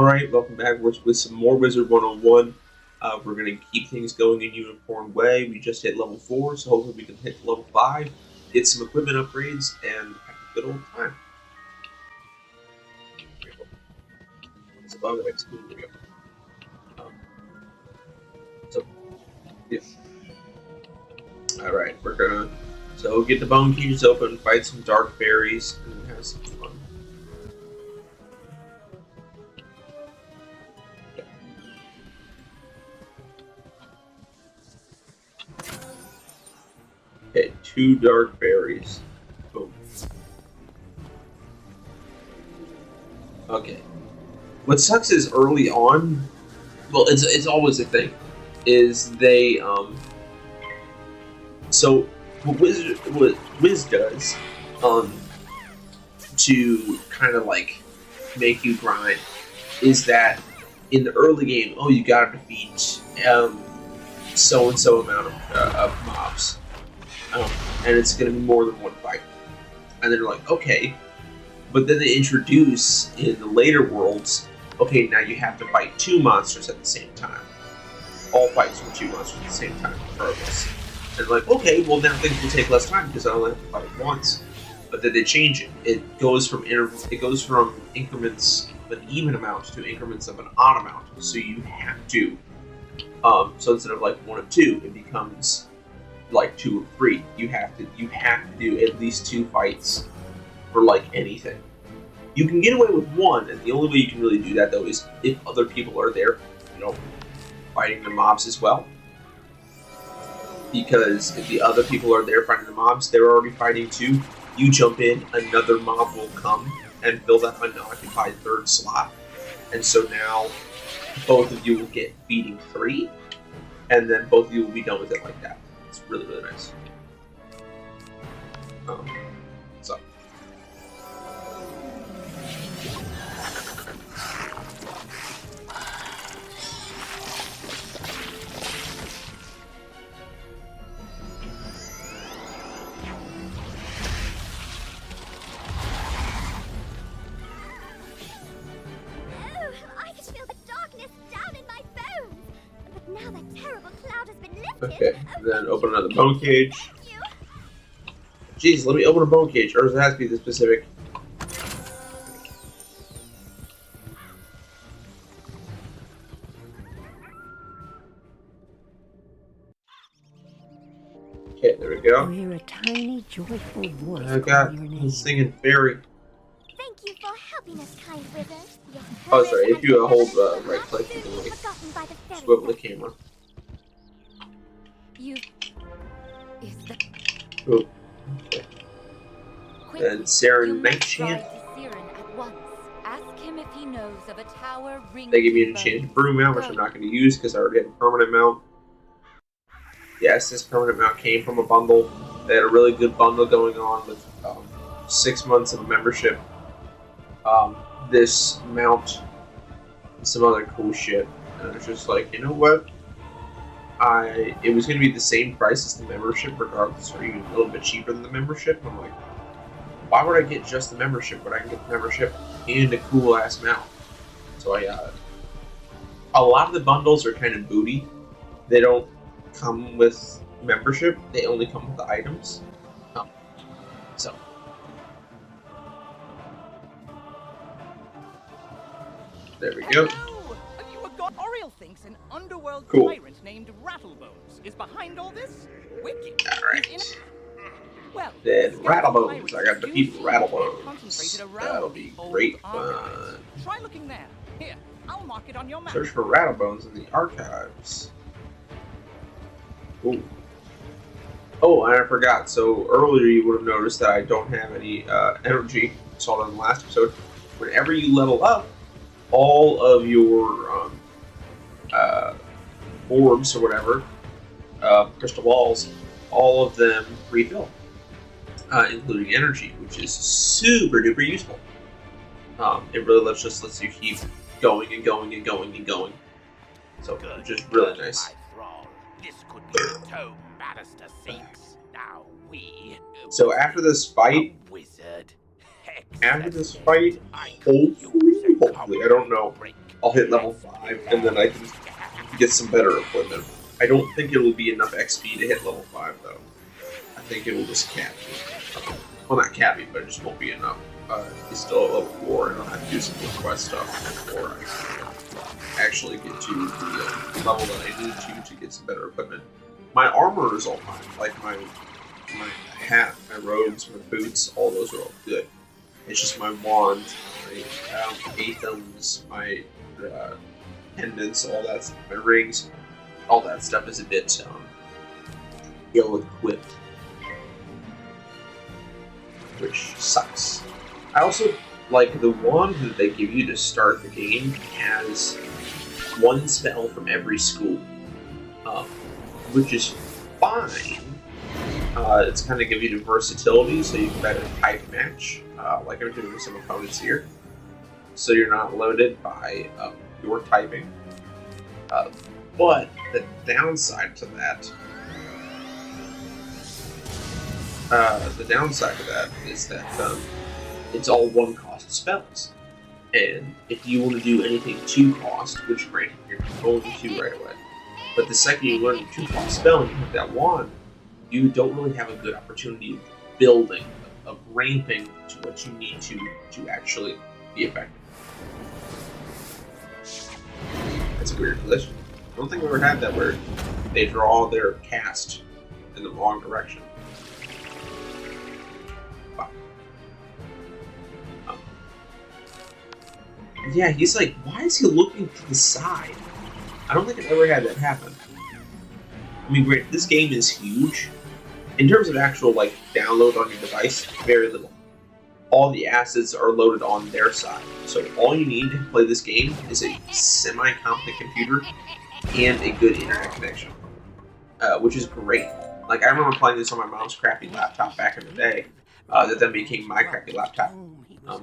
Alright, welcome back with some more Wizard 101. We're going to keep things going in uniform way. We just hit level 4, so hopefully we can hit level 5, get some equipment upgrades, and have a good old time. It's above the next Here we go. Yeah. Alright, we're gonna get the bone cages open, fight some dark fairies, and have some fun. Okay, 2 dark fairies. Boom. Okay. What sucks is early on, well, it's always a thing, is they so what Wiz does to kind of like make you grind is that in the early game, oh, you gotta defeat so and so amount of mobs, and it's gonna be more than one fight, and they're like, okay, but then they introduce in the later worlds, okay, now you have to fight 2 monsters at the same time. All fights from 2 monsters at the same time, regardless. And like, okay, well now things will take less time because I only have to fight once. But then they change it. It goes from increments of an even amount to increments of an odd amount. So you have to. So instead of like 1 of 2, it becomes like 2 of 3. You have to do at least 2 fights for like anything. You can get away with 1, and the only way you can really do that though is if other people are there, fighting the mobs as well. Because if the other people are there fighting the mobs, they're already fighting too. You jump in, another mob will come and fill that unoccupied 3rd slot. And so now both of you will get beating 3, and then both of you will be done with it like that. It's really, really nice. So. Okay, then open another bone cage. Jeez, let me open a bone cage, or does it have to be the specific? Okay, there we go. Hear a tiny, joyful voice. I got he's singing fairy. Thank you for helping us, kind wizard. Oh, sorry. If you hold right click, you can like swivel the camera. Ooh. Okay. And Saren Nightchant. They give me an enchanted broom mount, which I'm not going to use because I already have a permanent mount. Yes, this permanent mount came from a bundle. They had a really good bundle going on with 6 months of a membership. This mount, and some other cool shit. And I was just like, you know what? It was going to be the same price as the membership, regardless, or even a little bit cheaper than the membership. I'm like, why would I get just the membership when I can get the membership and a cool ass mount? So I got it. A lot of the bundles are kind of booty. They don't come with membership. They only come with the items. So. There we go. Oriel thinks an underworld cool. Tyrant named Rattlebones is behind all this. Wicked. Alright. Well, then Rattlebones. I got to defeat Rattlebones. That'll be great fun. Try looking there. Here, I'll mark it on your map. Search for Rattlebones in the archives. Ooh. Oh, and I forgot. So earlier you would have noticed that I don't have any energy. Saw it in the last episode. Whenever you level up, all of your orbs or whatever, crystal balls, all of them refill, including energy, which is super duper useful. It really lets you keep going and going and going and going. So just really nice. This could be the tome Bannister seeks. Now we. So after this fight, hopefully, I don't know. I'll hit level 5, and then I can get some better equipment. I don't think it will be enough XP to hit level 5, though. I think it will just cap me. Well, not cap me, but it just won't be enough. It's still at level 4, and I'll have to do some quest stuff before I actually get to the level that I need to get some better equipment. My armor is all fine. Like, my hat, my robes, my boots, all those are all good. It's just my wand, my aethams, my pendants, all that stuff, my rings, all that stuff is a bit ill-equipped, which sucks. I also like the wand that they give you to start the game has one spell from every school, which is fine. It's kind of give you the versatility, so you can better type match, like I'm doing with some opponents here. So you're not limited by your typing. But the downside to that, is that it's all one-cost spells, and if you want to do anything two-cost, which granted you're going to right away, but the second you learn a two-cost spell and you have that wand, you don't really have a good opportunity of building, of ramping to what you need to actually be effective. That's a weird position. I don't think I've ever had that where they draw their cast in the wrong direction. Wow. Yeah, he's like, why is he looking to the side? I don't think I've ever had that happen. I mean, great, this game is huge. In terms of actual, like, download on your device, very little. All the assets are loaded on their side. So all you need to play this game is a semi-competent computer and a good internet connection, which is great. Like, I remember playing this on my mom's crappy laptop back in the day, that then became my crappy laptop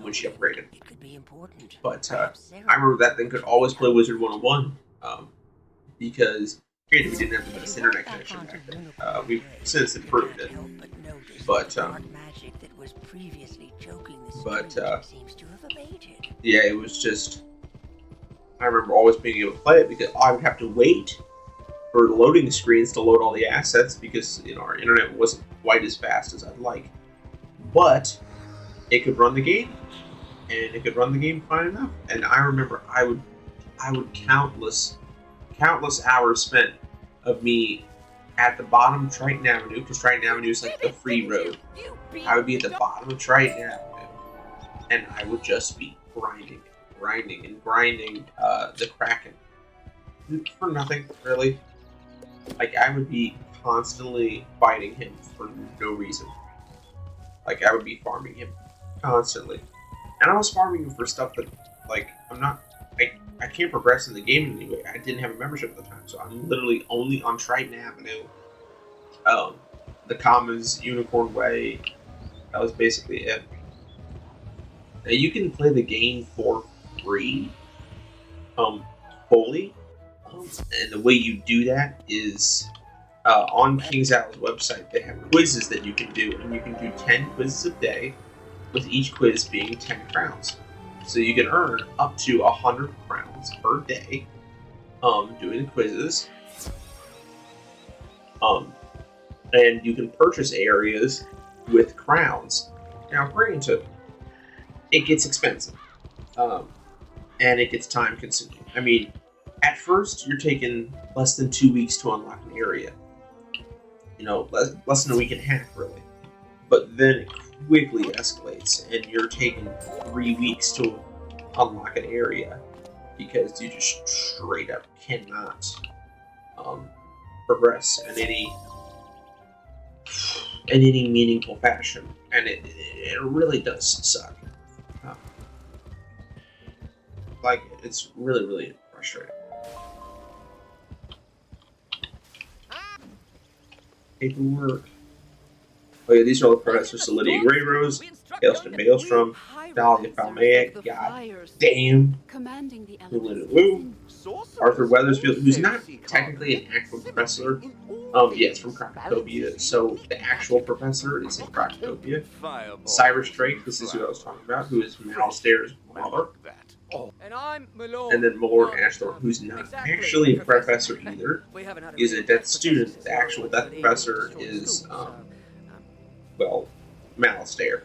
when she upgraded. But I remember that thing could always play Wizard 101, because granted, we didn't have the best internet connection back then. We've since improved it. But yeah, it was just, I remember always being able to play it because I would have to wait for the loading screens to load all the assets because, you know, our internet wasn't quite as fast as I'd like. But it could run the game, and it could run the game fine enough. And I remember I would countless hours spent of me at the bottom of Triton Avenue, because Triton Avenue is like the free road. I would be at the bottom of Triton Avenue, and I would just be grinding the Kraken. For nothing, really. Like, I would be constantly fighting him for no reason. Like, I would be farming him constantly. And I was farming him for stuff that, like, I can't progress in the game in any way. I didn't have a membership at the time, so I'm literally only on Triton Avenue. The Commons, Unicorn Way, that was basically it. Now, you can play the game for free, fully, and the way you do that is, on King's Owl's website, they have quizzes that you can do, and you can do 10 quizzes a day, with each quiz being 10 crowns. So you can earn up to 100 crowns per day, doing the quizzes. And you can purchase areas with crowns. Now, granted, it gets expensive, and it gets time consuming. I mean, at first, you're taking less than 2 weeks to unlock an area. You know, less than a week and a half, really. But then it quickly escalates, and you're taking 3 weeks to unlock an area because you just straight up cannot progress in any meaningful fashion, and it really does suck. Like, it's really, really frustrating. Paperwork. Oh yeah, these are all the professors: Lydia Greyrose, Hailston Maelstrom, Dahlia Falmaic, God damn, Lulu Wu, Arthur Weathersfield, who's not technically an actual professor. Yeah, it's from Crocotopia, so the actual professor is in Crocotopia. Cyrus Drake, this is who I was talking about, who is Malstair's brother. And I'm Malone. And then Malord Not, Ashthorne, who's not exactly actually a professor either. We haven't had a He's a real death death student. professor The actual since death the professor destroyed is, school, so, well, Malistaire.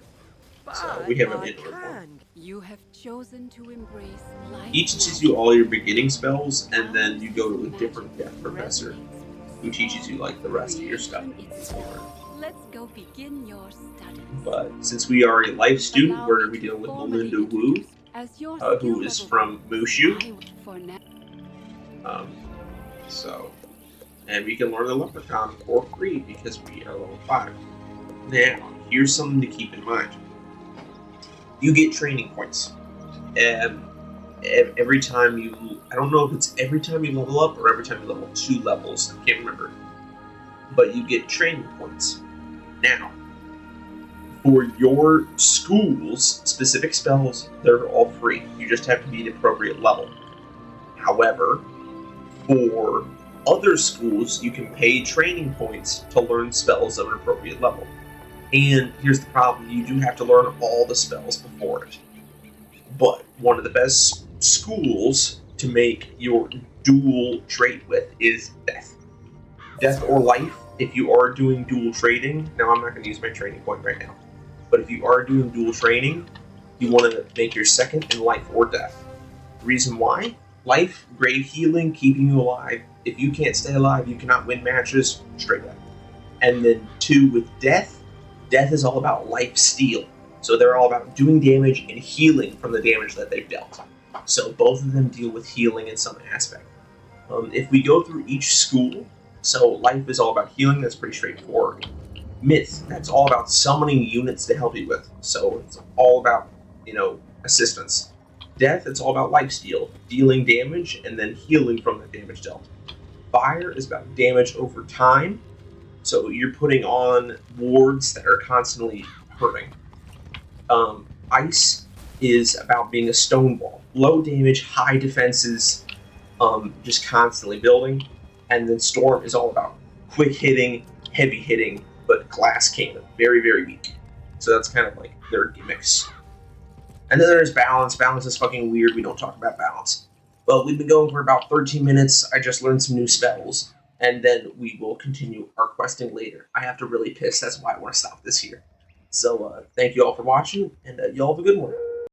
So we have him in form. You have chosen to embrace life. He teaches you all your beginning spells, and then you go to a different death professor who teaches you like the rest of your stuff. Let's go begin your studies. But since we are a life student, we're going to be dealing with Melinda Wu, who is from Mushu. So, and we can learn the Leprechaun for free because we are level 5. Now, here's something to keep in mind. You get training points. And every time you, I don't know if it's every time you level up or every time you level 2 levels, I can't remember. But you get training points. Now, for your school's specific spells, they're all free. You just have to be an appropriate level. However, for other schools, you can pay training points to learn spells of an appropriate level. And here's the problem, you do have to learn all the spells before it. But one of the best schools to make your dual trait with is Death. Death or Life, if you are doing dual trading, now I'm not going to use my training point right now, but if you are doing dual trading, you want to make your second in Life or Death. The reason why? Life, great healing, keeping you alive. If you can't stay alive, you cannot win matches, straight up. And then 2 with Death, Death is all about life steal. So they're all about doing damage and healing from the damage that they've dealt. So both of them deal with healing in some aspect. If we go through each school, so Life is all about healing, that's pretty straightforward. Myth, that's all about summoning units to help you with. So it's all about, assistance. Death, it's all about lifesteal, dealing damage and then healing from the damage dealt. Fire is about damage over time. So you're putting on wards that are constantly hurting. Ice is about being a stone wall. Low damage, high defenses, just constantly building. And then Storm is all about quick hitting, heavy hitting, but glass cannon. Very, very weak. So that's kind of like their gimmicks. And then there's balance. Balance is fucking weird. We don't talk about balance. Well, we've been going for about 13 minutes. I just learned some new spells. And then we will continue our questing later. I have to really piss. That's why I want to stop this here. So thank you all for watching, and you all have a good one.